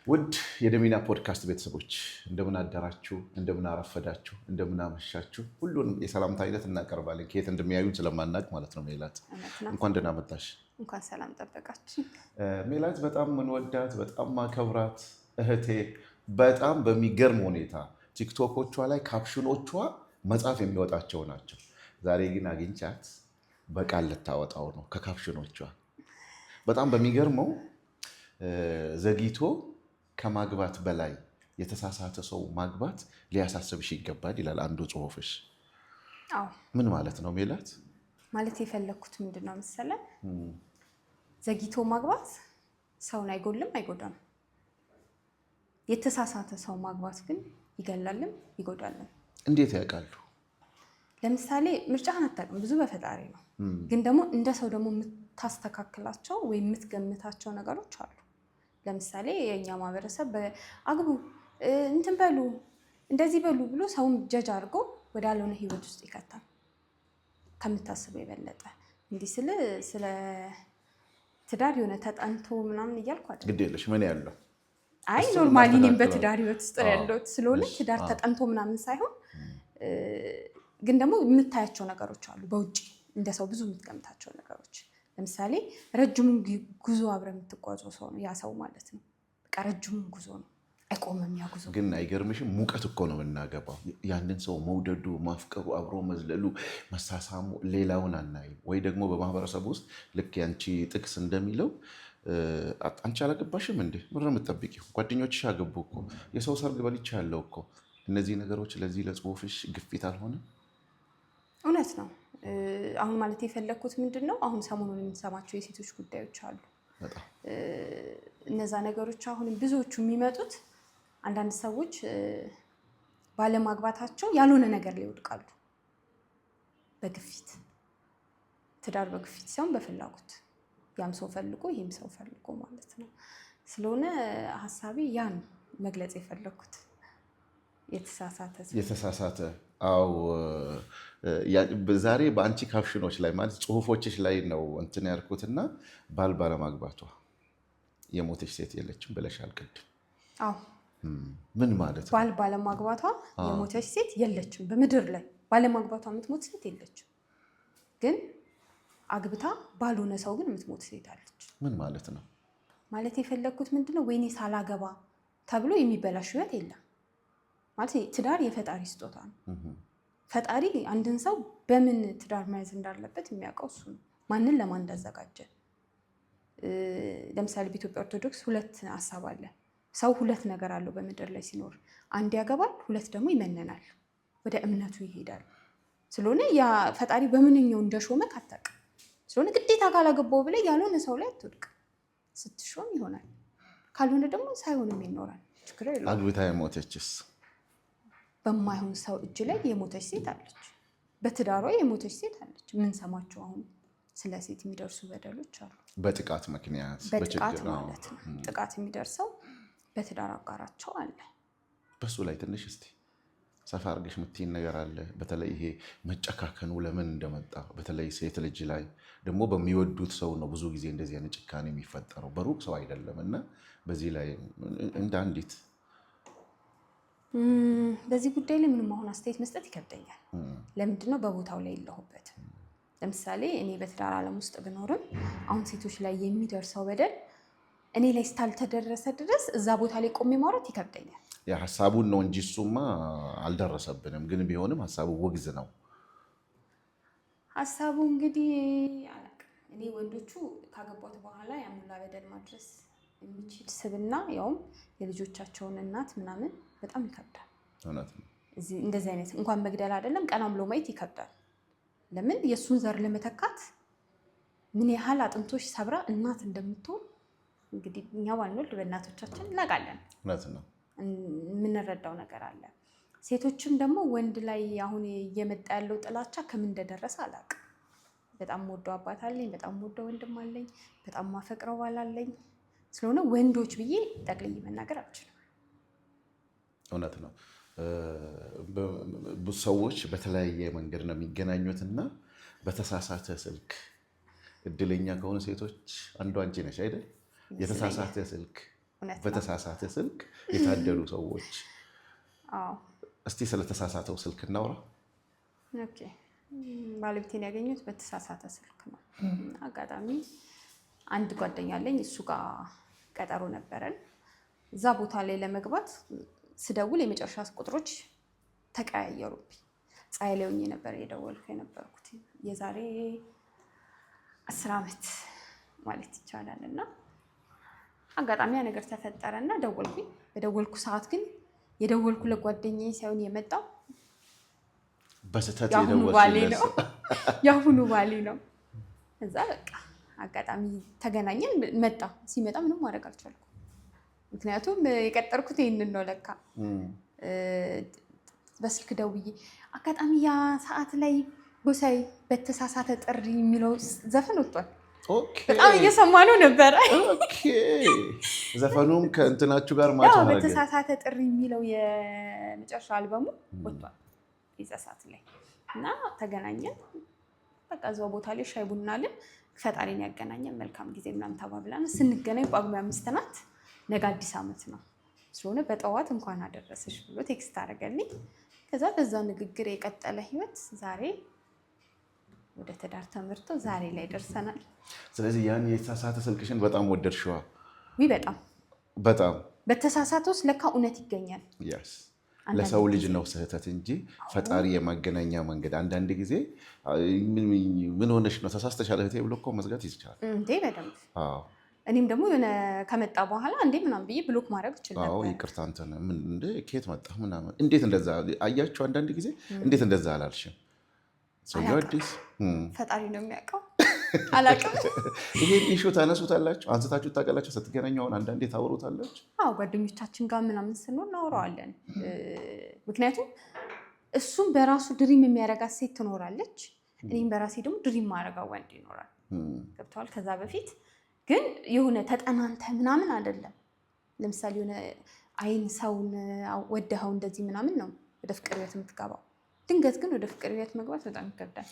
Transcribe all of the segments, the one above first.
ውድ የደሚና ፖድካስት ቤተሰቦች እንደምን አደራችሁ፣ እንደምን አረፈዳችሁ፣ እንደምን አመሻችሁ። ሁሉንም የሰላምታ አይነት እናቀርባለን ከየት እንደሚያዩን ስለማናቅ ማለት ነው። ሜላት እንኳን ደህና መጣሽ። እንኳን ሰላም ጠበቃችሁ። ሜላት በጣም ምንወዳት በጣም ማከብራት እህቴ በጣም በሚገርም ሁኔታ ቲክቶኮቿ ላይ ካፕሽኖቿ መጻፍ የሚወጣቸው ናቸው። ዛሬ ግን አግኝቻት በቃል ልታወጣው ነው ከካፕሽኖቿ። በጣም በሚገርመው ዘግይቶ ከማግባት በላይ የተሳሳተ ሰው ማግባት ሊያሳስብሽ ይገባል ይላል አንዱ ጽሁፍሽ። አዎ ምን ማለት ነው ሜላት? ማለት የፈለኩት ምንድነው መሰለህ? ዘግይቶ ማግባት ሰውን አይጎልም አይጎዳም። የተሳሳተ ሰው ማግባት ግን ይገላልም ይጎዳልም። እንዴት ያውቃሉ? ለምሳሌ ምርጫህን አታውቅም፣ ብዙ በፈጣሪ ነው። ግን ደግሞ እንደ ሰው ደግሞ የምታስተካክላቸው ወይም የምትገምታቸው ነገሮች አሉ። ለምሳሌ የኛ ማህበረሰብ አግቡ እንትን በሉ እንደዚህ በሉ ብሎ ሰውን ጀጅ አድርጎ ወዳልሆነ ህይወት ውስጥ ይከታል ከምታስበው የበለጠ። እንዲህ ስለ ትዳር የሆነ ተጠንቶ ምናምን እያልኩ አይደል። ግድ የለሽ ምን ያለው አይ ኖርማሊ እኔም በትዳር ህይወት ውስጥ ያለሁት ስለሆነ ትዳር ተጠንቶ ምናምን ሳይሆን ግን ደግሞ የምታያቸው ነገሮች አሉ በውጭ እንደ ሰው ብዙ የምትገምታቸው ነገሮች። ለምሳሌ ረጅሙን ጉዞ አብረ የምትጓዘው ሰው ነው ያ ሰው ማለት ነው። በቃ ረጅሙን ጉዞ ነው አይቆምም ያ ጉዞ። ግን አይገርምሽም? ሙቀት እኮ ነው የምናገባው። ያንን ሰው መውደዱ፣ ማፍቀሩ፣ አብሮ መዝለሉ፣ መሳሳሙ ሌላውን አናይም። ወይ ደግሞ በማህበረሰቡ ውስጥ ልክ ያንቺ ጥቅስ እንደሚለው አንቺ አላገባሽም እንዴ ምን ነው የምትጠብቂው? ጓደኞችሽ አገቡ እኮ፣ የሰው ሰርግ በልቻ ያለው እኮ። እነዚህ ነገሮች ለዚህ ለጽሁፍሽ ግፊት አልሆነም? እውነት ነው። አሁን ማለት የፈለኩት ምንድነው አሁን ሰሞኑን የምንሰማቸው የሴቶች ጉዳዮች አሉ። እነዛ ነገሮች አሁን ብዙዎቹ የሚመጡት አንዳንድ ሰዎች ባለማግባታቸው ያልሆነ ነገር ላይ ይወድቃሉ። በግፊት ትዳር በግፊት ሳይሆን በፍላጎት ያም ሰው ፈልጎ ይህም ሰው ፈልጎ ማለት ነው። ስለሆነ ሀሳቤ ያን መግለጽ የፈለኩት የተሳሳተ አዎ። ዛሬ በአንቺ ካፕሽኖች ላይ ማለት ጽሁፎችሽ ላይ ነው እንትን ያልኩትና ባል ባለማግባቷ የሞተች ሴት የለችም ብለሻል ቅድም። አዎ ምን ማለት ነው? ባል ባለማግባቷ የሞተች ሴት የለችም። በምድር ላይ ባለማግባቷ የምትሞት ሴት የለችም። ግን አግብታ ባልሆነ ሰው ግን የምትሞት ሴት አለች። ምን ማለት ነው? ማለት የፈለግኩት ምንድነው ወይኔ ሳላገባ ተብሎ የሚበላሽ ህይወት የለም ማለት። ትዳር የፈጣሪ ስጦታ ነው። ፈጣሪ አንድን ሰው በምን ትዳር መያዝ እንዳለበት የሚያውቀው እሱ ነው፣ ማንን ለማን እንዳዘጋጀ። ለምሳሌ በኢትዮጵያ ኦርቶዶክስ ሁለት ሀሳብ አለ። ሰው ሁለት ነገር አለው በምድር ላይ ሲኖር፣ አንድ ያገባል፣ ሁለት ደግሞ ይመነናል፣ ወደ እምነቱ ይሄዳል። ስለሆነ ያ ፈጣሪ በምንኛው እንደሾመ አታውቅም። ስለሆነ ግዴታ ካላገባው ብለህ ያልሆነ ሰው ላይ አትወድቅ። ስትሾም ይሆናል፣ ካልሆነ ደግሞ ሳይሆንም ይኖራል። ችግር የለውም። አግብታ የሞተችስ? በማይሆን ሰው እጅ ላይ የሞተች ሴት አለች። በትዳሯ የሞተች ሴት አለች። ምን ሰማቸው አሁን ስለ ሴት የሚደርሱ በደሎች አሉ። በጥቃት ምክንያት በጥቃት ማለት ነው። ጥቃት የሚደርሰው በትዳር አጋራቸው አለ። በሱ ላይ ትንሽ እስቲ ሰፋ አድርገሽ የምትይን ነገር አለ? በተለይ ይሄ መጨካከኑ ለምን እንደመጣ በተለይ ሴት ልጅ ላይ ደግሞ በሚወዱት ሰው ነው ብዙ ጊዜ እንደዚህ አይነት ጭካኔ የሚፈጠረው፣ በሩቅ ሰው አይደለም። እና በዚህ ላይ እንደ አንዲት በዚህ ጉዳይ ላይ ምንም አሁን አስተያየት መስጠት ይከብደኛል። ለምንድነው በቦታው ላይ የለሁበት። ለምሳሌ እኔ በትዳር ዓለም ውስጥ ብኖርም አሁን ሴቶች ላይ የሚደርሰው በደል እኔ ላይ ስላልተደረሰ ድረስ እዛ ቦታ ላይ ቆሜ ማውራት ይከብደኛል። ሀሳቡን ነው እንጂ እሱማ አልደረሰብንም። ግን ቢሆንም ሀሳቡ ውግዝ ነው። ሀሳቡ እንግዲህ አላውቅም። እኔ ወንዶቹ ካገቧት በኋላ ያሙላ በደል ማድረስ የሚችል ስብና ያውም የልጆቻቸውን እናት ምናምን በጣም ይከብዳል። እንደዚህ አይነት እንኳን መግደል አይደለም ቀና ብሎ ማየት ይከብዳል። ለምን የእሱን ዘር ለመተካት ምን ያህል አጥንቶች ሰብራ እናት እንደምትሆን እንግዲህ እኛ ባንወልድ በእናቶቻችን እናውቃለን። የምንረዳው ነገር አለ። ሴቶችም ደግሞ ወንድ ላይ አሁን እየመጣ ያለው ጥላቻ ከምን እንደደረሰ አላውቅም። በጣም ወደው አባት አለኝ፣ በጣም ወደው ወንድም አለኝ፣ በጣም ማፈቅረው ባል አለኝ። ስለሆነ ወንዶች ብዬ ጠቅልዬ መናገር አልችልም። እውነት ነው። ብዙ ሰዎች በተለያየ መንገድ ነው የሚገናኙትና በተሳሳተ ስልክ እድለኛ ከሆኑ ሴቶች አንዷ አንቺ ነሽ አይደል? የተሳሳተ ስልክ በተሳሳተ ስልክ የታደሉ ሰዎች። እስቲ ስለተሳሳተው ስልክ እናውራ። ኦኬ ባለቤቴን ያገኘሁት በተሳሳተ ስልክ ነው። አጋጣሚ አንድ ጓደኛ አለኝ፣ እሱ ጋር ቀጠሮ ነበረን። እዛ ቦታ ላይ ለመግባት ስደውል የመጨረሻ ቁጥሮች ተቀያየሩብኝ። ፀሐይ ላይ ሆኜ ነበር የደወልኩ የነበርኩት የዛሬ 10 ዓመት ማለት ይቻላል። እና አጋጣሚ ያ ነገር ተፈጠረና ደወልኩኝ። በደወልኩ ሰዓት ግን የደወልኩ ለጓደኛዬ ሳይሆን የመጣው በስተት የአሁኑ ባሌ ነው። እዛ በቃ አጋጣሚ ተገናኘን። መጣ። ሲመጣ ምንም ማድረግ አልቻልኩም። ምክንያቱም የቀጠርኩት ይህንን ነው ለካ። በስልክ ደውዬ አጋጣሚ ያ ሰዓት ላይ ጎሳዬ በተሳሳተ ጥሪ የሚለው ዘፈን ወጥቷል። በጣም እየሰማነው ነበረ። ዘፈኑም ከእንትናችሁ ጋር ማጫ በተሳሳተ ጥሪ የሚለው የመጨረሻ አልበሙ ወጥቷል የዛ ሰዓት ላይ እና ተገናኘን። በቃ እዛው ቦታ ላይ ሻይ ቡና አልን። ፈጣሪን ያገናኘን መልካም ጊዜ ምናምን ተባብለን ስንገናኝ ጳጉሜ 5 ናት። ነገ አዲስ ዓመት ነው ስለሆነ በጠዋት እንኳን አደረሰሽ ብሎ ቴክስት አደረገልኝ። ከዛ በዛ ንግግር የቀጠለ ህይወት ዛሬ ወደ ትዳር ተመርቶ ዛሬ ላይ ደርሰናል። ስለዚህ ያን የተሳሳተ ስልክሽን በጣም ወደድሽዋ? በጣም በተሳሳተ ውስጥ ለካ እውነት ይገኛል። ለሰው ልጅ ነው ስህተት እንጂ ፈጣሪ የማገናኛ መንገድ። አንዳንድ ጊዜ ምን ሆነሽ ነው ተሳስተሻል እህቴ ብሎ እኮ መዝጋት ይችላል እንዴ? በደንብ እኔም ደግሞ የሆነ ከመጣ በኋላ እንዴ ምናምን ብዬ ብሎክ ማድረግ ይችላል። ይቅርታ አንተን እንደ ከየት መጣ ምናምን እንዴት እንደዛ አያችሁ። አንዳንድ ጊዜ እንዴት እንደዛ አላልሽም? ሰው አዲስ ፈጣሪ ነው የሚያውቀው። አላውቅም። ይሄን ኢሹ ታነሱታላችሁ፣ አንስታችሁ ታውቃላችሁ? ስትገናኙ አሁን አንዳንዴ ታወሩታላችሁ? ጓደኞቻችን ጋር ምናምን ስንሆን እናወራዋለን። ምክንያቱም እሱም በራሱ ድሪም የሚያደርጋት ሴት ትኖራለች፣ እኔም በራሴ ደግሞ ድሪም ማድረጋው ወንድ ይኖራል። ገብተዋል። ከዛ በፊት ግን የሆነ ተጠናንተ ምናምን አይደለም። ለምሳሌ የሆነ አይን ሰውን ወደኸው እንደዚህ ምናምን ነው ወደ ፍቅር ቤት የምትገባው። ድንገት ግን ወደ ፍቅር ቤት መግባት በጣም ይከብዳል።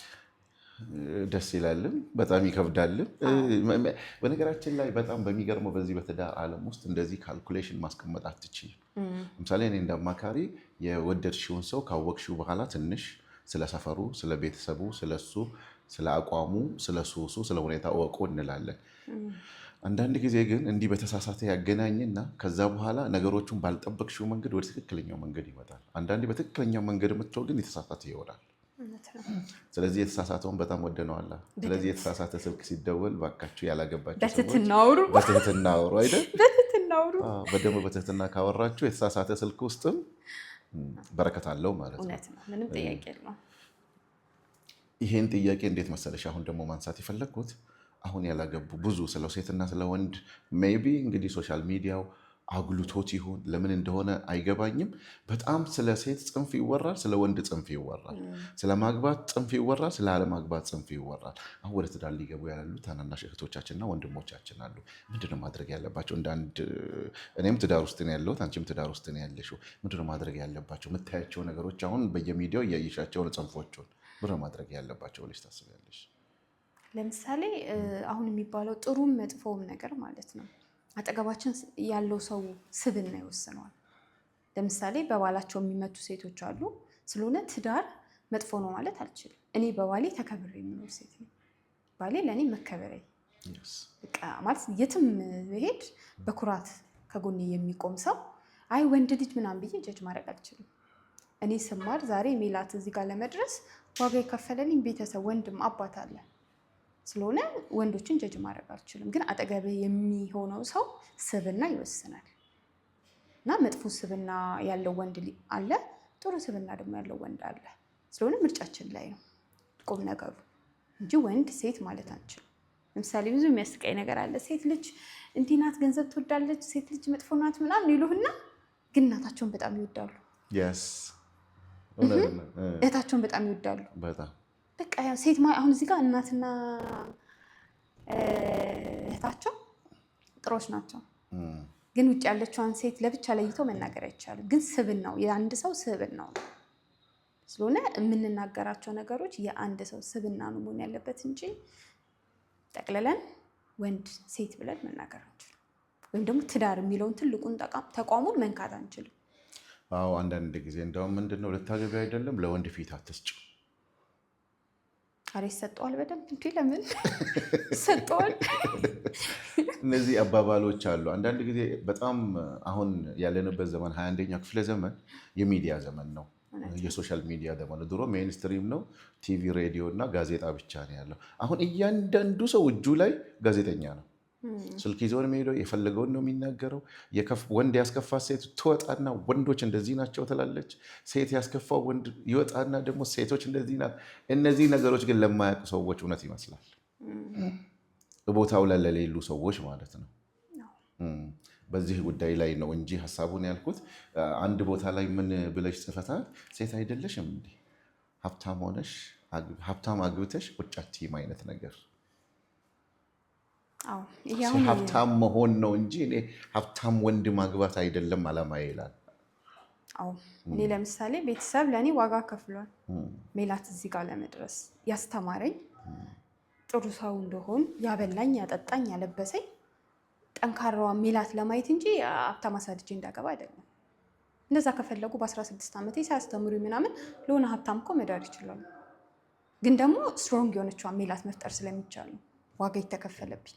ደስ ይላልም በጣም ይከብዳልም። በነገራችን ላይ በጣም በሚገርመው በዚህ በትዳር ዓለም ውስጥ እንደዚህ ካልኩሌሽን ማስቀመጥ አትችይም። ለምሳሌ እኔ እንደአማካሪ የወደድሽውን ሰው ካወቅሽው በኋላ ትንሽ ስለ ሰፈሩ፣ ስለ ቤተሰቡ፣ ስለሱ፣ ስለ አቋሙ፣ ስለ ሱሱ፣ ስለ ሁኔታ እወቁ እንላለን። አንዳንድ ጊዜ ግን እንዲህ በተሳሳተ ያገናኝና ከዛ በኋላ ነገሮቹን ባልጠበቅሽው መንገድ ወደ ትክክለኛው መንገድ ይመጣል። አንዳንዴ በትክክለኛው መንገድ የምትወው ግን የተሳሳተ ይሆናል። ስለዚህ የተሳሳተውን በጣም ወደነዋል። ስለዚህ የተሳሳተ ስልክ ሲደወል ባካችሁ ያላገባችሁ በትህትና አውሩ አይደል? በደንብ በትህትና ካወራችሁ የተሳሳተ ስልክ ውስጥም በረከት አለው ማለት ነው። ምንም ጥያቄ የለውም። ይሄን ጥያቄ እንዴት መሰለሽ አሁን ደግሞ ማንሳት የፈለግኩት አሁን ያላገቡ ብዙ ስለ ሴትና ስለ ወንድ ሜይ ቢ እንግዲህ ሶሻል ሚዲያው አጉልቶት ይሁን ለምን እንደሆነ አይገባኝም። በጣም ስለ ሴት ጽንፍ ይወራል፣ ስለ ወንድ ጽንፍ ይወራል፣ ስለ ማግባት ጽንፍ ይወራል፣ ስለ አለማግባት ጽንፍ ይወራል። አሁን ወደ ትዳር ሊገቡ ያሉ ታናናሽ እህቶቻችንና ወንድሞቻችን አሉ። ምንድነው ማድረግ ያለባቸው? እኔም ትዳር ውስጥ ነው ያለሁት፣ አንቺም ትዳር ውስጥ ነው ያለሽው። ምንድነው ማድረግ ያለባቸው? የምታያቸው ነገሮች አሁን በየሚዲያው እያየሻቸውን ጽንፎቹን ምንድነው ማድረግ ያለባቸው ብለሽ ታስቢያለሽ? ለምሳሌ አሁን የሚባለው ጥሩም መጥፎም ነገር ማለት ነው አጠገባችን ያለው ሰው ስብዕና ይወስነዋል። ለምሳሌ በባላቸው የሚመቱ ሴቶች አሉ። ስለሆነ ትዳር መጥፎ ነው ማለት አልችልም። እኔ በባሌ ተከብሬ የምኖር ሴት ነኝ። ባሌ ለእኔ መከበሪያ ማለት የትም ብሄድ በኩራት ከጎኔ የሚቆም ሰው አይ ወንድ ልጅ ምናምን ብዬ ጀጅ ማድረግ አልችልም። እኔ ስማር ዛሬ ሜላት እዚህ ጋር ለመድረስ ዋጋ የከፈለልኝ ቤተሰብ፣ ወንድም፣ አባት አለ። ስለሆነ ወንዶችን ጀጅ ማድረግ አልችልም። ግን አጠገብ የሚሆነው ሰው ስብዕና ይወስናል እና መጥፎ ስብዕና ያለው ወንድ አለ፣ ጥሩ ስብዕና ደግሞ ያለው ወንድ አለ። ስለሆነ ምርጫችን ላይ ነው ቁም ነገሩ እንጂ ወንድ ሴት ማለት አንችልም። ለምሳሌ ብዙ የሚያስቀኝ ነገር አለ። ሴት ልጅ እንዲህ ናት፣ ገንዘብ ትወዳለች፣ ሴት ልጅ መጥፎ ናት ምናምን ይሉህና ግን እናታቸውን በጣም ይወዳሉ። እህታቸውን በጣም ይወዳሉ። በቃ ያው ሴት አሁን እዚህ ጋር እናትና እህታቸው ጥሮች ናቸው፣ ግን ውጭ ያለችዋን ሴት ለብቻ ለይተው መናገር አይቻልም። ግን ስብዕናው የአንድ ሰው ስብዕናው ነው። ስለሆነ የምንናገራቸው ነገሮች የአንድ ሰው ስብዕና ነው መሆን ያለበት እንጂ ጠቅልለን ወንድ ሴት ብለን መናገር አንችልም። ወይም ደግሞ ትዳር የሚለውን ትልቁን ተቋሙን መንካት አንችልም። አዎ አንዳንድ ጊዜ እንደውም ምንድነው ልታገቢ አይደለም ለወንድ ፊት አትስጭው። ኧረ ይሰጠዋል በደንብ እንዴ! ለምን ይሰጠዋል? እነዚህ አባባሎች አሉ። አንዳንድ ጊዜ በጣም አሁን ያለንበት ዘመን 21ኛው ክፍለ ዘመን የሚዲያ ዘመን ነው። የሶሻል ሚዲያ ዘመን ነው። ድሮ ሜይንስትሪም ነው፣ ቲቪ፣ ሬዲዮ እና ጋዜጣ ብቻ ነው ያለው። አሁን እያንዳንዱ ሰው እጁ ላይ ጋዜጠኛ ነው። ስልክ ይዞ ነው የሚሄደው፣ የፈለገውን ነው የሚናገረው። ወንድ ያስከፋት ሴት ትወጣና ወንዶች እንደዚህ ናቸው ትላለች። ሴት ያስከፋው ወንድ ይወጣና ደግሞ ሴቶች እንደዚህ ናት። እነዚህ ነገሮች ግን ለማያውቁ ሰዎች እውነት ይመስላል፣ ቦታው ላይ ለሌሉ ሰዎች ማለት ነው። በዚህ ጉዳይ ላይ ነው እንጂ ሀሳቡን ያልኩት። አንድ ቦታ ላይ ምን ብለሽ ጽፈታል? ሴት አይደለሽም እንዴ ሀብታም ሆነሽ ሀብታም አግብተሽ ቁጭ አትይም አይነት ነገር። ሀብታም መሆን ነው እንጂ እኔ ሀብታም ወንድ ማግባት አይደለም አላማዬ ይላል። እኔ ለምሳሌ ቤተሰብ ለእኔ ዋጋ ከፍሏል። ሜላት እዚህ ጋር ለመድረስ ያስተማረኝ ጥሩ ሰው እንደሆን ያበላኝ፣ ያጠጣኝ፣ ያለበሰኝ ጠንካራዋ ሜላት ለማየት እንጂ ሀብታም አሳድጄ እንዳገባ አይደለም። እንደዛ ከፈለጉ በ16 ዓመቴ ሳያስተምሩ ምናምን ለሆነ ሀብታም እኮ መዳር ይችላሉ። ግን ደግሞ ስትሮንግ የሆነችዋ ሜላት መፍጠር ስለሚቻል ነው ዋጋ የተከፈለብኝ።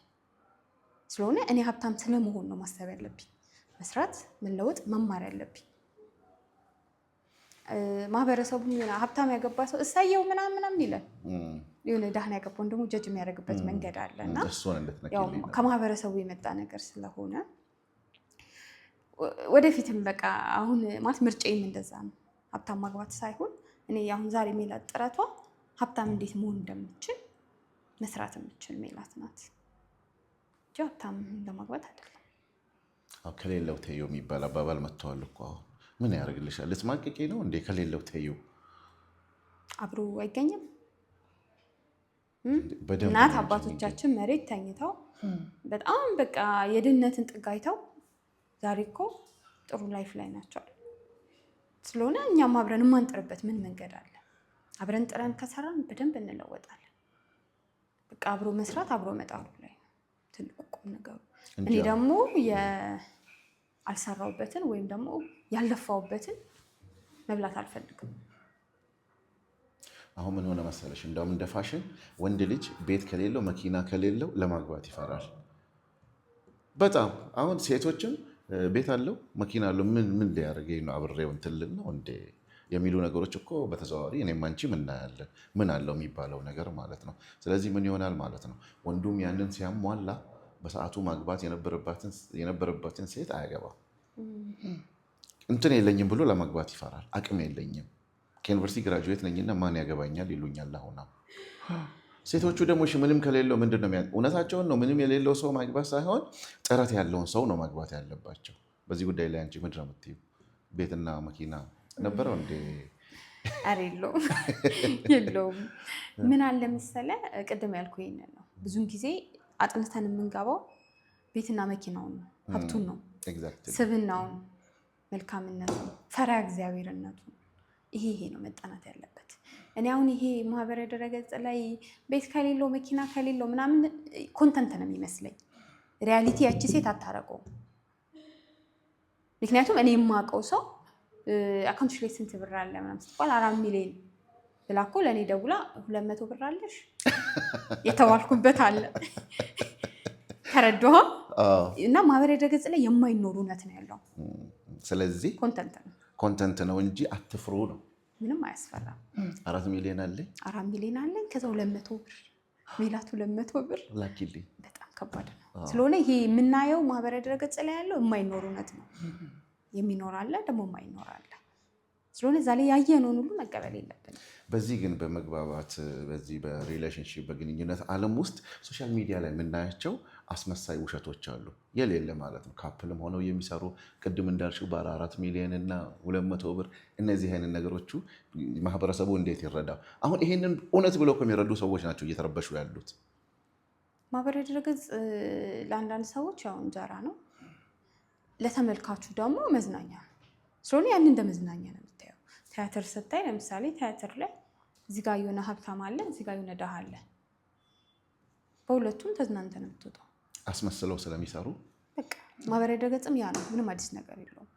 ስለሆነ እኔ ሀብታም ስለመሆን ነው ማሰብ ያለብኝ፣ መስራት፣ መለወጥ፣ መማር ያለብኝ። ማህበረሰቡ ሀብታም ያገባ ሰው እሳየው ምናምን ይላል። የሆነ ዳህና ያገባውን ደግሞ ጀጅ የሚያደርግበት መንገድ አለ እና ከማህበረሰቡ የመጣ ነገር ስለሆነ ወደፊትም በቃ አሁን ማለት ምርጫዬም እንደዛ ነው። ሀብታም ማግባት ሳይሆን እኔ አሁን ዛሬ ሜላት ጥረቷ ሀብታም እንዴት መሆን እንደምችል መስራት የምችል ሜላት ናት እንጂ ሀብታም ለማግባት አይደለም። ከሌለው ተይው የሚባል አባባል መጥተዋል እኮ። አሁን ምን ያደርግልሻል? ልትማቅቄ ነው እንዴ? ከሌለው ተይው አብሮ አይገኝም። እናት አባቶቻችን መሬት ተኝተው በጣም በቃ የድህነትን ጥግ አይተው ዛሬ እኮ ጥሩ ላይፍ ላይ ናቸው። ስለሆነ እኛም አብረን የማንጥርበት ምን መንገድ አለ? አብረን ጥረን ከሰራን በደንብ እንለወጣለን። በቃ አብሮ መስራት አብሮ መጣሩ ላይ ነው ትልቁ ቁም ነገሩ። እኔ ደግሞ አልሰራውበትን ወይም ደግሞ ያልለፋውበትን መብላት አልፈልግም። አሁን ምን ሆነ መሰለሽ፣ እንደውም እንደ ፋሽን ወንድ ልጅ ቤት ከሌለው መኪና ከሌለው ለማግባት ይፈራል በጣም። አሁን ሴቶችም ቤት አለው መኪና አለው ምን ሊያደርገኝ ነው አብሬው እንትን ልል ነው እንደ የሚሉ ነገሮች እኮ በተዘዋዋሪ እኔም አንቺም እናያለን። ምን አለው የሚባለው ነገር ማለት ነው። ስለዚህ ምን ይሆናል ማለት ነው፣ ወንዱም ያንን ሲያሟላ በሰዓቱ ማግባት የነበረበትን ሴት አያገባም። እንትን የለኝም ብሎ ለማግባት ይፈራል። አቅም የለኝም ከዩኒቨርሲቲ ግራጁዌት ነኝና ማን ያገባኛል ይሉኛል። አሁን ሴቶቹ ደግሞ ምንም ከሌለው ምንድን ነው እውነታቸውን ነው። ምንም የሌለው ሰው ማግባት ሳይሆን ጥረት ያለውን ሰው ነው ማግባት ያለባቸው። በዚህ ጉዳይ ላይ አንቺ ምንድን ነው የምትይው? ቤትና መኪና ነበረው እንዴ? ኧረ የለውም። ምን አለ መሰለህ፣ ቅድም ያልኩህ ይሄንን ነው። ብዙን ጊዜ አጥንተን የምንገባው ቤትና መኪናውን ነው፣ ሀብቱን ነው፣ ስብናውን፣ መልካምነቱን፣ ፈሪሃ እግዚአብሔርነቱን። ይሄ ነው መጠናት ያለበት። እኔ አሁን ይሄ ማህበራዊ ድረገጽ ላይ ቤት ከሌለው መኪና ከሌለው ምናምን ኮንተንት ነው የሚመስለኝ። ሪያሊቲ ያቺ ሴት አታረቀውም። ምክንያቱም እኔ የማውቀው ሰው አካውንትሽ ላይ ስንት ብር አለ ምናምን ስትባል 4 ሚሊዮን ብላ እኮ ለእኔ ደውላ 200 ብር አለሽ የተባልኩበት አለ። ተረዳኋ። እና ማህበራዊ ድረገጽ ላይ የማይኖር እውነት ነው ያለው። ስለዚህ ኮንተንት ነው እንጂ አትፍሩ ነው። ምንም አያስፈራም። 4 ሚሊዮን አለኝ 4 ሚሊዮን አለኝ ከዛ 200 ብር ሜላት 200 ብር ላኪልኝ። በጣም ከባድ ነው። ስለሆነ ይሄ የምናየው ማህበራዊ ድረገጽ ላይ ያለው የማይኖር እውነት ነው። የሚኖር አለ ደግሞ የማይኖር አለ። ስለሆነ እዛ ላይ ያየነውን ሁሉ መቀበል የለብንም። በዚህ ግን በመግባባት በዚህ በሪሌሽንሺፕ በግንኙነት ዓለም ውስጥ ሶሻል ሚዲያ ላይ የምናያቸው አስመሳይ ውሸቶች አሉ። የሌለ ማለት ነው። ካፕልም ሆነው የሚሰሩ ቅድም እንዳልሽው በ4 ሚሊዮን እና 200 ብር እነዚህ አይነት ነገሮቹ ማህበረሰቡ እንዴት ይረዳው? አሁን ይሄንን እውነት ብለው ከሚረዱ ሰዎች ናቸው እየተረበሹ ያሉት። ማህበራዊ ድረገጽ ለአንዳንድ ሰዎች ያው እንጀራ ነው፣ ለተመልካቹ ደግሞ መዝናኛ ነው። ስለሆነ ያንን እንደ መዝናኛ ነው የምታየው። ቲያትር ስታይ ለምሳሌ ቲያትር ላይ እዚህ ጋር የሆነ ሀብታም አለ፣ እዚህ ጋር የሆነ ድሃ አለ። በሁለቱም ተዝናንተ ነው የምትወጣው። አስመስለው ስለሚሰሩ በቃ ማህበራዊ ድረገጽም ያ ነው። ምንም አዲስ ነገር የለውም።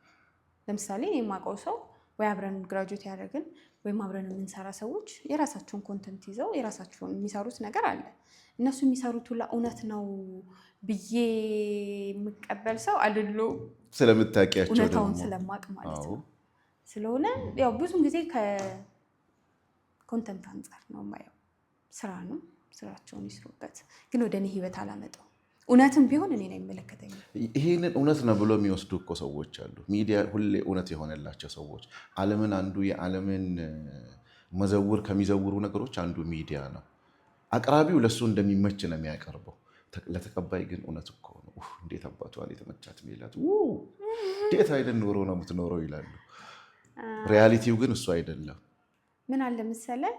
ለምሳሌ የማውቀው ሰው ወይ አብረን ግራጁዌት ያደረግን ወይም አብረን የምንሰራ ሰዎች የራሳቸውን ኮንተንት ይዘው የራሳቸውን የሚሰሩት ነገር አለ። እነሱ የሚሰሩት ሁላ እውነት ነው ብዬ የምቀበል ሰው አይደለሁም። ስለምታውቂያቸው እውነታውን ስለማቅ ማለት ነው። ስለሆነ ያው ብዙም ጊዜ ከኮንተንት አንጻር ነው የማየው። ስራ ነው፣ ስራቸውን ይስሩበት። ግን ወደ እኔ ህይወት አላመጣው። እውነትም ቢሆን እኔን አይመለከተኝም። ይሄንን እውነት ነው ብሎ የሚወስዱ እኮ ሰዎች አሉ። ሚዲያ ሁሌ እውነት የሆነላቸው ሰዎች። ዓለምን አንዱ የዓለምን መዘውር ከሚዘውሩ ነገሮች አንዱ ሚዲያ ነው። አቅራቢው ለሱ እንደሚመች ነው የሚያቀርበው። ለተቀባይ ግን እውነት እኮ ነው። እንዴት አባቷን የተመቻት ሜላት እንዴት አይነት ኖሮ ነው የምትኖረው ይላሉ። ሪያሊቲው ግን እሱ አይደለም። ምን አለ መሰለህ፣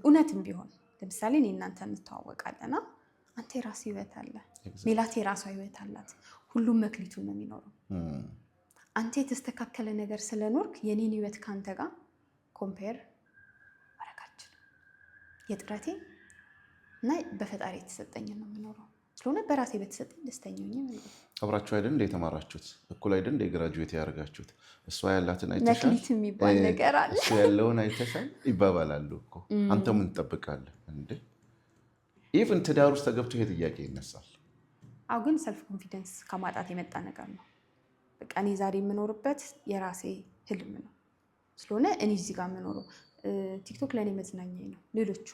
እውነትም ቢሆን ለምሳሌ እኔ እናንተ እንተዋወቃለና አንተ የራስህ ህይወት አለ፣ ሜላት የራሷ ህይወት አላት። ሁሉም መክሊቱን ነው የሚኖረው። አንተ የተስተካከለ ነገር ስለኖርክ የኔን ህይወት ከአንተ ጋር ኮምፔር ማረጋችን የጥረቴ እና በፈጣሪ የተሰጠኝ ነው የምኖረው። ስለሆነ በራሴ በተሰጠኝ ደስተኛ ነኝ። አብራችሁ አይደል እንደ የተማራችሁት እኩል አይደል እንደ ግራጁዌት ያደርጋችሁት? እሷ ያላትን አይተሻል፣ መክሊት የሚባል ነገር አለ። እሱ ያለውን አይተሻል ይባባላሉ እኮ። አንተ ምን ትጠብቃለህ እንዴ? ኢቭን ትዳር ውስጥ ተገብቶ ይሄ ጥያቄ ይነሳል። አዎ፣ ግን ሰልፍ ኮንፊደንስ ከማጣት የመጣ ነገር ነው። በቃ እኔ ዛሬ የምኖርበት የራሴ ህልም ነው። ስለሆነ እኔ እዚህ ጋር የምኖረው ቲክቶክ ለእኔ መዝናኛዬ ነው። ሌሎቹ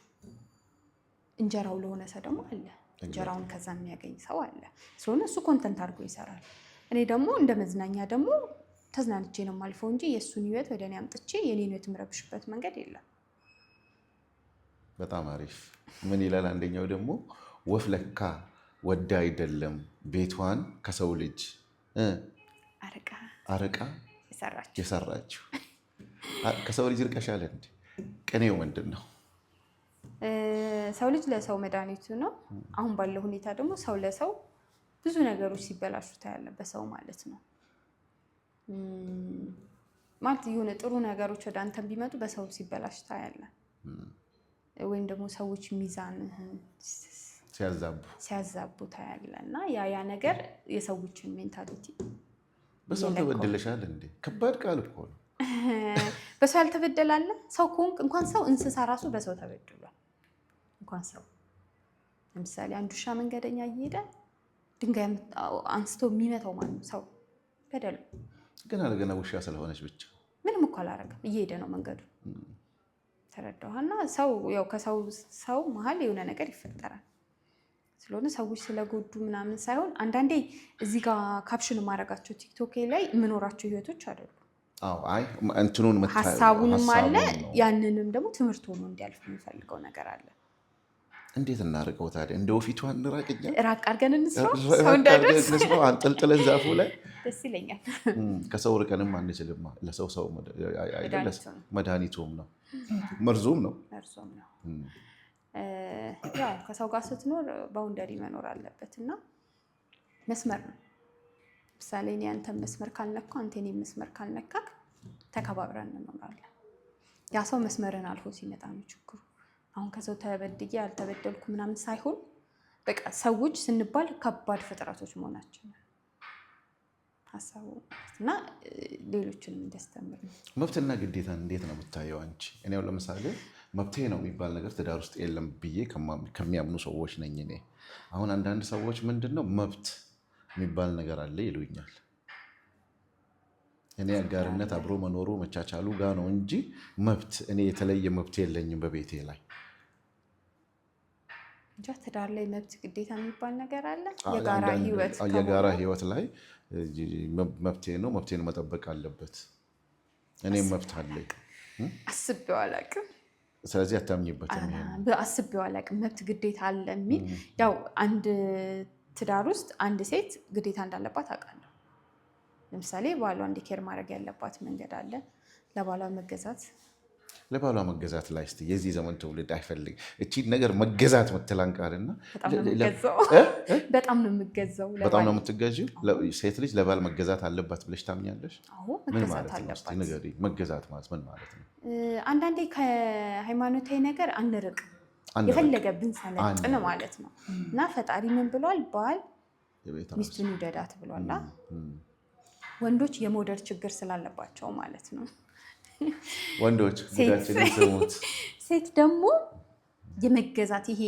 እንጀራው ለሆነ ሰው ደግሞ አለ፣ እንጀራውን ከዛ የሚያገኝ ሰው አለ። ስለሆነ እሱ ኮንተንት አድርጎ ይሰራል። እኔ ደግሞ እንደ መዝናኛ ደግሞ ተዝናንቼ ነው የማልፈው እንጂ የእሱን ህይወት ወደ እኔ አምጥቼ የኔን ህይወት የምረብሽበት መንገድ የለም። በጣም አሪፍ። ምን ይላል አንደኛው ደግሞ ወፍ ለካ ወዳ አይደለም ቤቷን ከሰው ልጅ አርቃ የሰራችው። ከሰው ልጅ ርቀሻል እንዴ? ቅኔው ምንድን ነው? ሰው ልጅ ለሰው መድኃኒቱ ነው። አሁን ባለው ሁኔታ ደግሞ ሰው ለሰው ብዙ ነገሮች ሲበላሹ ታያለ። በሰው ማለት ነው ማለት የሆነ ጥሩ ነገሮች ወደ አንተ ቢመጡ በሰው ሲበላሽ ታያለ። ወይም ደግሞ ሰዎች ሚዛንህን ሲያዛቡ ታያለ። እና ያ ነገር የሰዎችን ሜንታሊቲ በሰው ተበደለሻል እንዴ? ከባድ ቃል እኮ ነው። በሰው ያልተበደላለ ሰው ከሆንክ እንኳን ሰው እንስሳ ራሱ በሰው ተበድሏል። እንኳን ሰው ለምሳሌ አንድ ውሻ መንገደኛ እየሄደ ድንጋይ አንስቶ የሚመታው ማነው? ሰው በደሉ። ግን አለገና ውሻ ስለሆነች ብቻ ምንም እኮ አላረገም። እየሄደ ነው መንገዱ። ተረዳኋና ሰው ያው ከሰው ሰው መሀል የሆነ ነገር ይፈጠራል። ስለሆነ ሰዎች ስለጎዱ ምናምን ሳይሆን አንዳንዴ እዚህ ጋር ካፕሽን ማድረጋቸው ቲክቶክ ላይ የምኖራቸው ህይወቶች አይደሉም። እንትኑን ሀሳቡንም አለ፣ ያንንም ደግሞ ትምህርት ሆኖ እንዲያልፍ የሚፈልገው ነገር አለ። እንዴት እናርቀው ታዲያ? እንደ ወፊቷ እንራቅኛ ራቅ አድርገን እንስራው፣ ሰው እንዳይደርስ አንጠልጥለን ዛፉ ላይ ደስ ይለኛል። ከሰው ርቀንም አንችልማ። ለሰው ሰው መድኃኒቱም ነው መርዙም ነው። ያው ከሰው ጋር ስትኖር ባውንደሪ መኖር አለበት እና መስመር ነው። ምሳሌ እኔ አንተን መስመር ካልነካ አንተ እኔን መስመር ካልነካክ ተከባብረን እንኖራለን። ያ ሰው መስመርን አልፎ ሲመጣ ነው ችግሩ። አሁን ከሰው ተበድዬ ያልተበደልኩ ምናምን ሳይሆን በቃ ሰዎች ስንባል ከባድ ፍጥረቶች መሆናቸው ሀሳቡ እና ሌሎችንም እንዲያስተምር ነው። መብትና ግዴታ እንዴት ነው የምታየው አንቺ? እኔው ለምሳሌ መብቴ ነው የሚባል ነገር ትዳር ውስጥ የለም ብዬ ከሚያምኑ ሰዎች ነኝ እኔ። አሁን አንዳንድ ሰዎች ምንድነው መብት የሚባል ነገር አለ ይሉኛል። እኔ አጋርነት አብሮ መኖሩ መቻቻሉ ጋር ነው እንጂ መብት እኔ የተለየ መብት የለኝም በቤቴ ላይ። እንጃ ትዳር ላይ መብት ግዴታ የሚባል ነገር አለ? የጋራ ህይወት ላይ መብቴ ነው፣ መብቴን መጠበቅ አለበት። እኔም መብት አለኝ። አስቤው አላውቅም። ስለዚህ አታምኝበትም? አስቤው አላውቅም። መብት ግዴታ አለ የሚል ያው አንድ ትዳር ውስጥ አንድ ሴት ግዴታ እንዳለባት አውቃለሁ። ለምሳሌ ባሏ እንዲኬር ማድረግ ያለባት መንገድ አለ። ለባሏ መገዛት ላይ እስኪ የዚህ ዘመን ትውልድ አይፈልግ እቺ ነገር መገዛት ምትላን ቃልና በጣም ነው የምገዛው። በጣም ነው የምትገዢው። ሴት ልጅ ለባል መገዛት አለባት ብለሽ ታምኛለሽ? ምን ማለት ነው? መገዛት ማለት ምን ማለት ነው? አንዳንዴ ከሃይማኖታዊ ነገር አንርቅ፣ የፈለገ ብንሰለጥን ማለት ነው። እና ፈጣሪ ምን ብሏል? ባል ሚስቱን ይውደዳት ብሏላ። ወንዶች የመውደድ ችግር ስላለባቸው ማለት ነው። ወንዶች ጉዳችንን ስሙት። ሴት ደግሞ የመገዛት ይሄ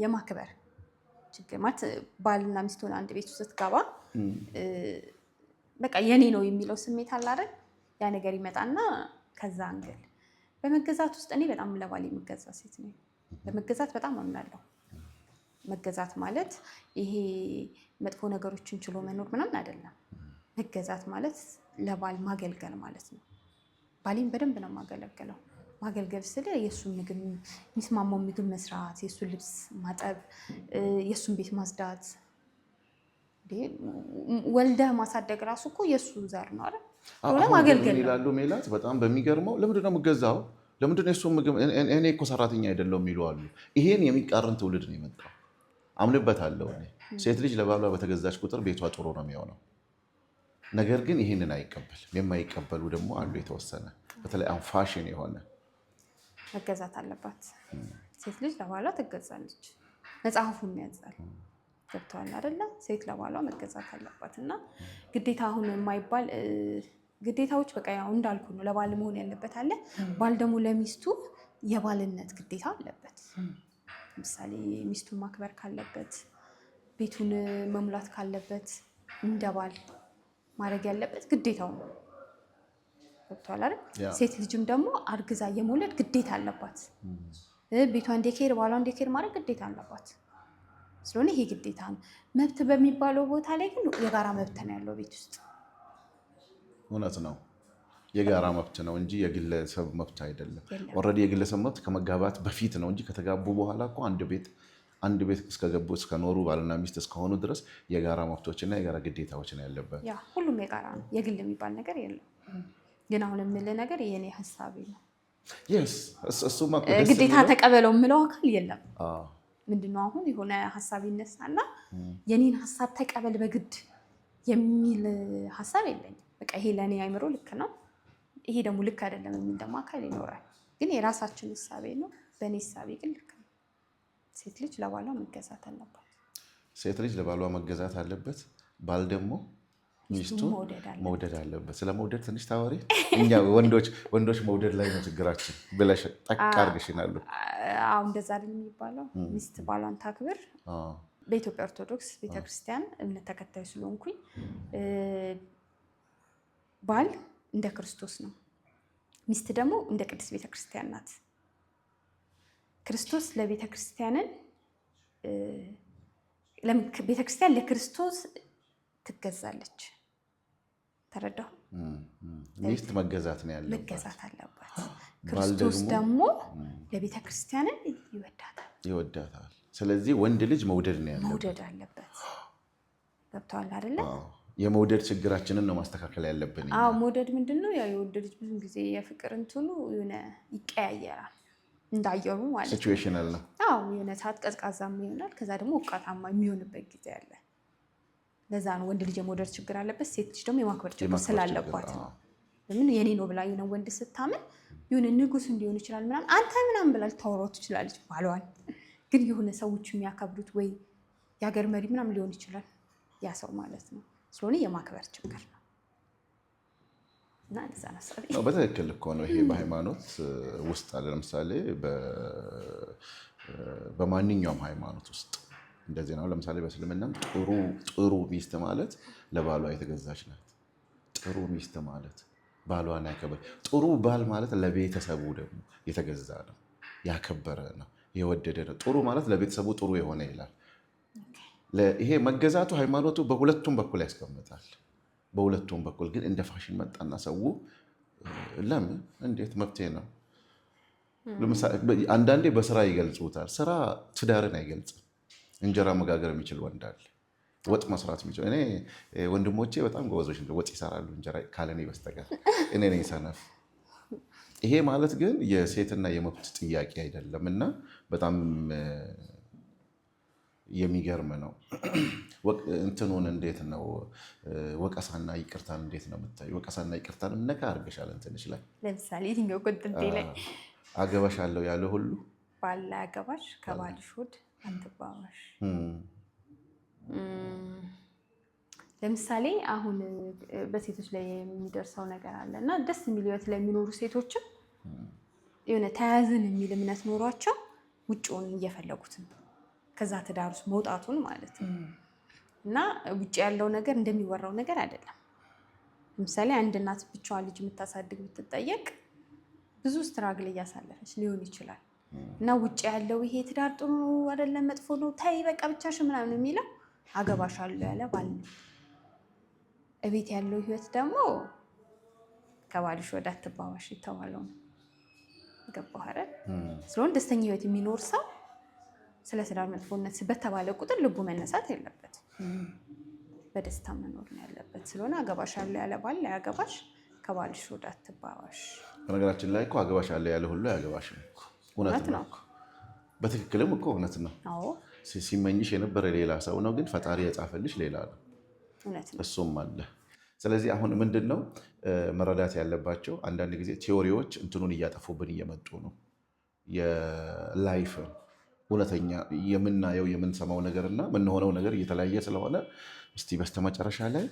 የማክበር ችግር ማለት ባልና ሚስት ሆነ አንድ ቤት ውስጥ ስትገባ በቃ የኔ ነው የሚለው ስሜት አለ አይደል? ያ ነገር ይመጣና ከዛ አንገል በመገዛት ውስጥ እኔ በጣም ለባል የምገዛ ሴት ነኝ። በመገዛት በጣም አምናለሁ። መገዛት ማለት ይሄ መጥፎ ነገሮችን ችሎ መኖር ምናምን አይደለም። መገዛት ማለት ለባል ማገልገል ማለት ነው። ባሌን በደንብ ነው የማገለግለው። ማገልገል ስለ የእሱን ምግብ የሚስማማው ምግብ መስራት፣ የእሱን ልብስ ማጠብ፣ የእሱን ቤት ማጽዳት። ወልደህ ማሳደግ ራሱ እኮ የእሱ ዘር ነው አይደል? ማገልገል ይላሉ። ሜላት በጣም በሚገርመው ለምንድን ነው የምገዛው? ለምንድን ነው የእሱን ምግብ እኔ እኮ ሰራተኛ አይደለሁም የሚሉ አሉ። ይሄን የሚቃረን ትውልድ ነው የመጣው። አምንበታለሁ እኔ። ሴት ልጅ ለባሏ በተገዛች ቁጥር ቤቷ ጥሩ ነው የሚሆነው። ነገር ግን ይህንን አይቀበልም። የማይቀበሉ ደግሞ አሉ የተወሰነ። በተለይ ፋሽን የሆነ መገዛት አለባት ሴት ልጅ ለባሏ ትገዛለች። መጽሐፉም ያዛል። ገብተዋል አይደለ? ሴት ለባሏ መገዛት አለባት እና ግዴታ አሁን የማይባል ግዴታዎች በቃ ያው እንዳልኩ ነው። ለባል መሆን ያለበት አለ። ባል ደግሞ ለሚስቱ የባልነት ግዴታ አለበት። ለምሳሌ ሚስቱን ማክበር ካለበት፣ ቤቱን መሙላት ካለበት እንደ ባል ማድረግ ያለበት ግዴታው ነው። ገብቶሃል አይደል? ሴት ልጅም ደግሞ አርግዛ የመውለድ ግዴታ አለባት። ቤቷን ዴኬር ባሏን ዴኬር ማድረግ ግዴታ አለባት። ስለሆነ ይሄ ግዴታ ነው። መብት በሚባለው ቦታ ላይ ግን የጋራ መብት ነው ያለው ቤት ውስጥ። እውነት ነው፣ የጋራ መብት ነው እንጂ የግለሰብ መብት አይደለም። ኦልሬዲ የግለሰብ መብት ከመጋባት በፊት ነው እንጂ ከተጋቡ በኋላ እኮ አንድ ቤት እስከገቡ እስከኖሩ ባልና ሚስት እስከሆኑ ድረስ የጋራ መብቶችና የጋራ ግዴታዎች ነው ያለበት። ያ ሁሉም የጋራ ነው። የግል የሚባል ነገር የለም። ግን አሁን የምልህ ነገር የኔ ሀሳቤ ነው። ግዴታ ተቀበለው የምለው አካል የለም። ምንድነው አሁን የሆነ ሀሳብ ይነሳና የኔን ሀሳብ ተቀበል በግድ የሚል ሀሳብ የለኝም። በቃ ይሄ ለእኔ አይምሮ ልክ ነው፣ ይሄ ደግሞ ልክ አይደለም የሚል ደግሞ አካል ይኖራል። ግን የራሳችን ሀሳቤ ነው። በእኔ ሀሳቤ ግን ልክ ነው። ሴት ልጅ ለባሏ መገዛት አለባት። ሴት ልጅ ለባሏ መገዛት አለበት። ባል ደግሞ ሚስቱን መውደድ አለበት። ስለ መውደድ ትንሽ ታወሪ። እኛ ወንዶች መውደድ ላይ ነው ችግራችን ብለሽ ጠቅ አድርገሽናሉ። አዎ እንደዛ አይደል የሚባለው? ሚስት ባሏን ታክብር። በኢትዮጵያ ኦርቶዶክስ ቤተክርስቲያን እምነት ተከታይ ስለሆንኩኝ ባል እንደ ክርስቶስ ነው፣ ሚስት ደግሞ እንደ ቅድስት ቤተክርስቲያን ናት። ክርስቶስ ለቤተክርስቲያንን ቤተክርስቲያን ለክርስቶስ ትገዛለች። ተረዳሁ። ሚስት መገዛት ነው ያለባት፣ መገዛት አለባት። ክርስቶስ ደግሞ ለቤተ ክርስቲያንን ይወዳታል። ስለዚህ ወንድ ልጅ መውደድ ነው ያለበት፣ መውደድ አለበት። ገብቶሃል አይደለ? የመውደድ ችግራችንን ነው ማስተካከል ያለብን። አዎ መውደድ ምንድነው? ያው የወንድ ልጅ ብዙ ጊዜ የፍቅር እንትኑ የሆነ ይቀያየራል፣ እንዳየሩ ማለት ነው። ሲቹዌሽናል ነው። አዎ የሆነ ሰዓት ቀዝቃዛማ ይሆናል፣ ከዛ ደግሞ ሞቃታማ የሚሆንበት ጊዜ አለ። ለዛ ነው ወንድ ልጅ የመውደድ ችግር አለበት፣ ሴት ልጅ ደግሞ የማክበር ችግር ስላለባት ነው። ለምን የኔ ነው ብላ የሆነ ወንድ ስታምን የሆነ ንጉስ እንዲሆን ይችላል ምናምን አንተ ምናምን ብላ ልታወራው ትችላለች ባሏን። ግን የሆነ ሰዎች የሚያከብሩት ወይ የሀገር መሪ ምናምን ሊሆን ይችላል ያ ሰው ማለት ነው። ስለሆነ የማክበር ችግር ነው እና እንደዛ ነው። በትክክል እኮ ነው። ይሄ በሃይማኖት ውስጥ አለ። ለምሳሌ በማንኛውም ሃይማኖት ውስጥ እንደዚህ ነው። ለምሳሌ በእስልምናም ጥሩ ሚስት ማለት ለባሏ የተገዛች ናት። ጥሩ ሚስት ማለት ባሏን ያከበረ፣ ጥሩ ባል ማለት ለቤተሰቡ ደግሞ የተገዛ ነው፣ ያከበረ ነው፣ የወደደ ነው። ጥሩ ማለት ለቤተሰቡ ጥሩ የሆነ ይላል። ይሄ መገዛቱ ሃይማኖቱ በሁለቱም በኩል ያስቀምጣል። በሁለቱም በኩል ግን እንደ ፋሽን መጣና ሰው ለምን እንዴት መብቴ ነው። አንዳንዴ በስራ ይገልጹታል። ስራ ትዳርን አይገልጽም። እንጀራ መጋገር የሚችል ወንድ አለ፣ ወጥ መስራት የሚችል። እኔ ወንድሞቼ በጣም ጎበዞች ወጥ ይሰራሉ እንጀራ ካለኔ በስተቀር፣ እኔ ነኝ ሰነፍ። ይሄ ማለት ግን የሴትና የመብት ጥያቄ አይደለም እና በጣም የሚገርም ነው። እንትኑን እንዴት ነው ወቀሳና ይቅርታን እንዴት ነው የምታዩ? ወቀሳና ይቅርታን ነካ አድርገሻል እንትንሽ ላይ ለምሳሌ የትኛው ኮንተንቴ ላይ አገባሻለሁ ያለ ሁሉ ባላ አገባሽ ከባልሽ ሆድ አንትባባሽ ለምሳሌ አሁን በሴቶች ላይ የሚደርሰው ነገር አለ እና ደስ የሚል ህይወት ላይ የሚኖሩ ሴቶችም የሆነ ተያያዝን የሚል እምነት ኖሯቸው ውጭውን እየፈለጉት ነው፣ ከዛ ትዳር ውስጥ መውጣቱን ማለት ነው። እና ውጭ ያለው ነገር እንደሚወራው ነገር አይደለም። ለምሳሌ አንድ እናት ብቻዋን ልጅ የምታሳድግ ብትጠየቅ ብዙ ስትራግል እያሳለፈች ሊሆን ይችላል። እና ውጭ ያለው ይሄ ትዳር ጥሩ አይደለም መጥፎ ነው ታይ በቃ ብቻሽን ምናምን የሚለው አገባሻለሁ ያለ ባል ነው። እቤት ያለው ህይወት ደግሞ ከባልሽ ወደ አትባባሽ የተባለው ነው። ገባህ አይደል? ስለሆነ ደስተኛ ህይወት የሚኖር ሰው ስለ ትዳር መጥፎነት በተባለ ቁጥር ልቡ መነሳት የለበት፣ በደስታ መኖር ነው ያለበት። ስለሆነ አገባሻለሁ ያለ ባል አያገባሽ፣ ከባልሽ ወደ አትባባሽ። በነገራችን ላይ እኮ አገባሻለሁ ያለ ሁሉ አያገባሽም። እውነት ነው። በትክክልም እኮ እውነት ነው። ሲመኝሽ የነበረ ሌላ ሰው ነው፣ ግን ፈጣሪ የጻፈልሽ ሌላ ነው። እሱም አለ። ስለዚህ አሁን ምንድን ነው መረዳት ያለባቸው፣ አንዳንድ ጊዜ ቲዎሪዎች እንትኑን እያጠፉብን እየመጡ ነው። የላይፍን እውነተኛ የምናየው የምንሰማው ነገር እና የምንሆነው ነገር እየተለያየ ስለሆነ እስቲ በስተመጨረሻ ላይ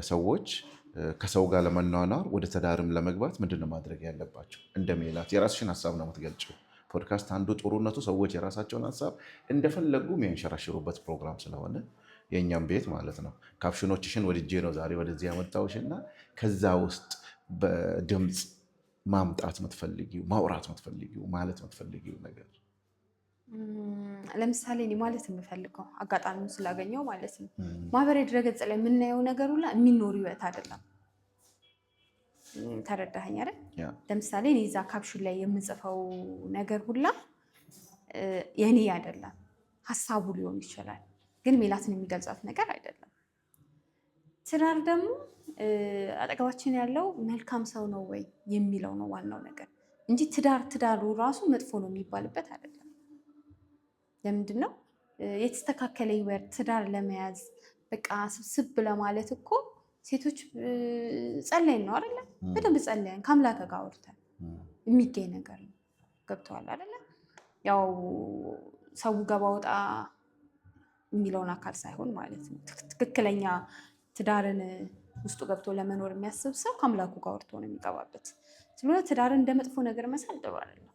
ሰዎች ከሰው ጋር ለመኗኗር ወደ ትዳርም ለመግባት ምንድን ነው ማድረግ ያለባቸው? እንደ ሜላት የራስሽን ሀሳብ ነው የምትገልጪው። ፖድካስት አንዱ ጥሩነቱ ሰዎች የራሳቸውን ሀሳብ እንደፈለጉ የሚያንሸራሽሩበት ፕሮግራም ስለሆነ የእኛም ቤት ማለት ነው። ካፕሽኖችሽን ወድጄ ነው ዛሬ ወደዚህ ያመጣሁሽ እና ከዛ ውስጥ በድምፅ ማምጣት የምትፈልጊው ማውራት የምትፈልጊው ማለት የምትፈልጊው ነገር ለምሳሌ እኔ ማለት የምፈልገው አጋጣሚውን ስላገኘው ማለት ነው ማህበራዊ ድረገጽ ላይ የምናየው ነገር ሁላ የሚኖር ህይወት አይደለም። ተረዳኸኝ አይደል? ለምሳሌ እኔ እዛ ካፕሽን ላይ የምጽፈው ነገር ሁላ የኔ አይደለም፣ ሀሳቡ ሊሆን ይችላል ግን ሜላትን የሚገልጻት ነገር አይደለም። ትዳር ደግሞ አጠገባችን ያለው መልካም ሰው ነው ወይ የሚለው ነው ዋናው ነገር እንጂ ትዳሩ ራሱ መጥፎ ነው የሚባልበት አይደለም። ለምንድን ነው የተስተካከለ ህይወት ትዳር ለመያዝ በቃ ስብስብ ለማለት እኮ ሴቶች ጸለይን ነው አይደለ? በደንብ ጸለይን ከአምላክ ጋር አውርተን የሚገኝ ነገር ነው። ገብተዋል አይደለ? ያው ሰው ገባ ወጣ የሚለውን አካል ሳይሆን ማለት ነው። ትክክለኛ ትዳርን ውስጡ ገብቶ ለመኖር የሚያስብ ሰው ከአምላኩ ጋር አውርቶ ነው የሚገባበት። ስለሆነ ትዳርን እንደ መጥፎ ነገር መሳል ጥሩ አይደለም።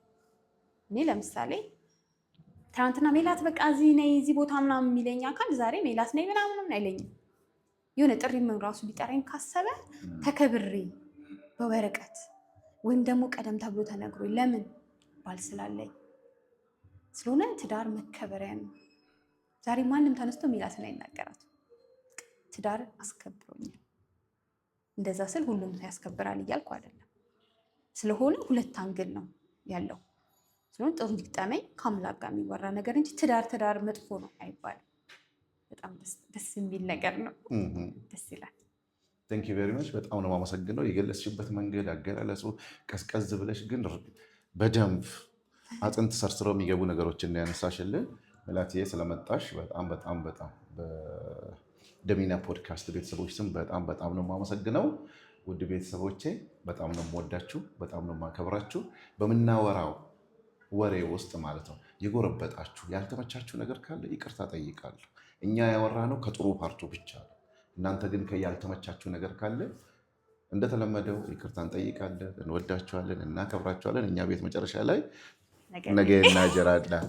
እኔ ለምሳሌ ትናንትና ሜላት በቃ እዚህ ነይ እዚህ ቦታ ምናምን የሚለኝ አካል ዛሬ ሜላት ነይ ምናምን አይለኝም። የሆነ ጥሪ ምን ራሱ ቢጠራኝ ካሰበ ተከብሬ በወረቀት ወይም ደግሞ ቀደም ተብሎ ተነግሮ ለምን ባል ስላለኝ ስለሆነ ትዳር መከበሪያ ነው። ዛሬ ማንም ተነስቶ ሜላትን አይናገራትም። ትዳር አስከብሮኛል። እንደዛ ስል ሁሉም ሰው ያስከብራል እያልኩ አይደለም። ስለሆነ ሁለት አንግል ነው ያለው። ስለሆነ ጥሩ እንዲጠመኝ ከአምላክ ጋር የሚወራ ነገር እንጂ ትዳር መጥፎ ነው አይባልም። በጣም ደስ የሚል ነገር ነው። ደስ ይላል። ቴንክ ዩ ቬሪ ማች። በጣም ነው የማመሰግነው። የገለጽሽበት መንገድ አገላለጹ ቀዝቀዝ ብለሽ ግን በደንብ አጥንት ሰርስረው የሚገቡ ነገሮችን ያነሳሽልን ሜላትዬ ስለመጣሽ በጣም በጣም በጣም በደሚና ፖድካስት ቤተሰቦች ስም በጣም በጣም ነው የማመሰግነው። ውድ ቤተሰቦቼ በጣም ነው የምወዳችሁ፣ በጣም ነው የማከብራችሁ። በምናወራው ወሬ ውስጥ ማለት ነው የጎረበጣችሁ ያልተመቻችሁ ነገር ካለ ይቅርታ ጠይቃለሁ። እኛ ያወራነው ከጥሩ ፓርቱ ብቻ ነው። እናንተ ግን ያልተመቻችሁ ነገር ካለ እንደተለመደው ይቅርታ እንጠይቃለን። እንወዳችኋለን፣ እናከብራችኋለን። እኛ ቤት መጨረሻ ላይ ነገ እናጀራለን።